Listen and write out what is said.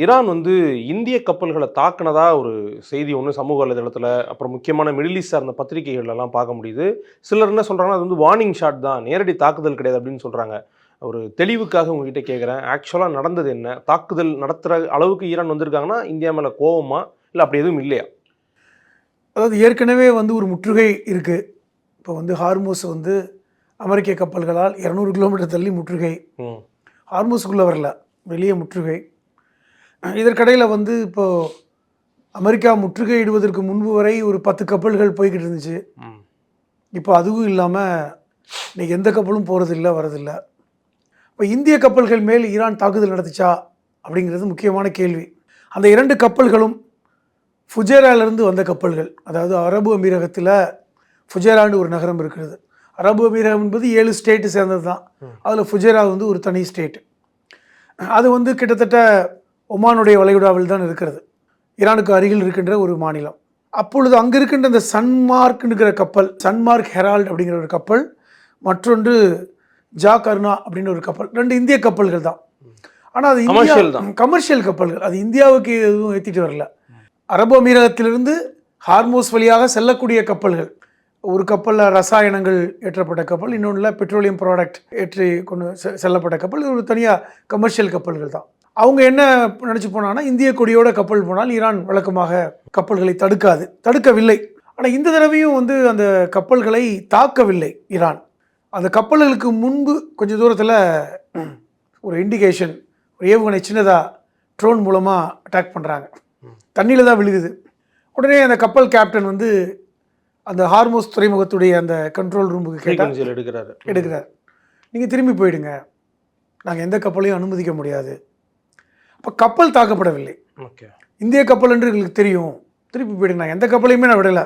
Iran வந்து இந்திய கப்பல்கள தாக்குனதா ஒரு செய்தி ஒண்ணு சமூக வலைதளத்தில, அப்புறம் முக்கியமான மிடில் ஈஸ்ட் சார்ந்த பத்திரிகைகள்லலாம் பார்க்க முடியுது. சிலர் என்ன சொல்றாங்கன்னா, அது வந்து வார்னிங் ஷாட் தான். நேரடி தாக்குதல் கிடையாது அப்படின்னு சொல்றாங்க. ஒரு தெளிவுக்காக உங்ககிட்ட கேட்கிறேன். ஆக்சுவலா நடந்தது என்ன? தாக்குதல் நடத்துற அளவுக்கு ஈரான் வந்திருக்காங்கன்னா, இந்தியா மேல கோவமா? இல்ல அப்படி எதுவும் இல்லையா? அதாவது ஏற்கனவே வந்து ஒரு முற்றுகை இருக்கு. இப்போ வந்து ஹார்மூஸ் வந்து அமெரிக்க கப்பல்களால் 200 கிலோமீட்டர் தள்ளி முற்றுகை. ம். ஹார்மூஸுக்குள்ள வரல. வெளிய முற்றுகை. இதற்கிடையில வந்து இப்போ அமெரிக்கா முற்றுகையிடுவதற்கு முன்பு வரை ஒரு 10 கப்பல்கள் போய்க்கிட்டு இருந்துச்சு. ம். இப்போ அதுவும் இல்லாம இன்னைக்கு எந்த கப்பலும் போறதில்ல, வரதில்ல. இப்போ இந்திய கப்பல்கள் மேல் ஈரான் தாக்குதல் நடத்துச்சா? அப்படிங்கிறது முக்கியமான கேள்வி. அந்த 2 கப்பல்களும் ஃபுஜேராவிலிருந்து வந்த கப்பல்கள். அதாவது அரபு அமீரகத்தில ஃபுஜேரான்னு ஒரு நகரம் இருக்கிறது. அரபு அமீரகம் என்பது 7 ஸ்டேட்டு சேர்ந்தது தான். அதில் ஃபுஜேரா வந்து ஒரு தனி ஸ்டேட். அது வந்து கிட்டத்தட்ட ஒமானுடைய வளைகுடாவில் தான் இருக்கிறது. ஈரானுக்கு அருகில் இருக்கின்ற ஒரு மாநிலம். அப்பொழுது அங்கே இருக்கின்ற இந்த சன்மார்க்னுங்கிற கப்பல், சன்மார்க் ஹெரால்ட் அப்படிங்கிற ஒரு கப்பல், மற்றொன்று ஜா கருணா அப்படின்னு ஒரு கப்பல். 2 இந்திய கப்பல்கள் தான். ஆனால் அது கமர்ஷியல் கப்பல்கள். அது இந்தியாவுக்கு எதுவும் ஏற்றிட்டு வரல. அரபு அமீரகத்திலிருந்து ஹார்மோஸ் வழியாக செல்லக்கூடிய கப்பல்கள். ஒரு கப்பலில் ரசாயனங்கள் ஏற்றப்பட்ட கப்பல், இன்னொன்றில் பெட்ரோலியம் ப்ராடக்ட் ஏற்றி கொண்டு செல்லப்பட்ட கப்பல். இது ஒரு தனியாக கமர்ஷியல் கப்பல்கள் தான். அவங்க என்ன நினச்சி போனாங்கன்னா, இந்திய கொடியோட கப்பல் போனால் ஈரான் வழக்கமாக கப்பல்களை தடுக்கவில்லை. ஆனால் இந்த தடவையும் வந்து அந்த கப்பல்களை தாக்கவில்லை ஈரான். அந்த கப்பல்களுக்கு முன்பு கொஞ்சம் தூரத்தில் ஒரு இண்டிகேஷன், ஒரு ஏவுகணை சின்னதாக ட்ரோன் மூலமாக அட்டாக் பண்ணுறாங்க. தண்ணியில் தான் விழுகுது. உடனே அந்த கப்பல் கேப்டன் வந்து அந்த ஹார்மோஸ் துறைமுகத்துடைய அந்த கண்ட்ரோல் ரூமுக்கு கேட்டால் எடுக்கிறார். நீங்கள் திரும்பி போயிடுங்க, நாங்கள் எந்த கப்பலையும் அனுமதிக்க முடியாது. அப்போ கப்பல் தாக்கப்படவில்லை. இந்திய கப்பல் என்று எங்களுக்கு தெரியும், திருப்பி போயிடுங்க, நான் எந்த கப்பலையுமே நான் விடலை.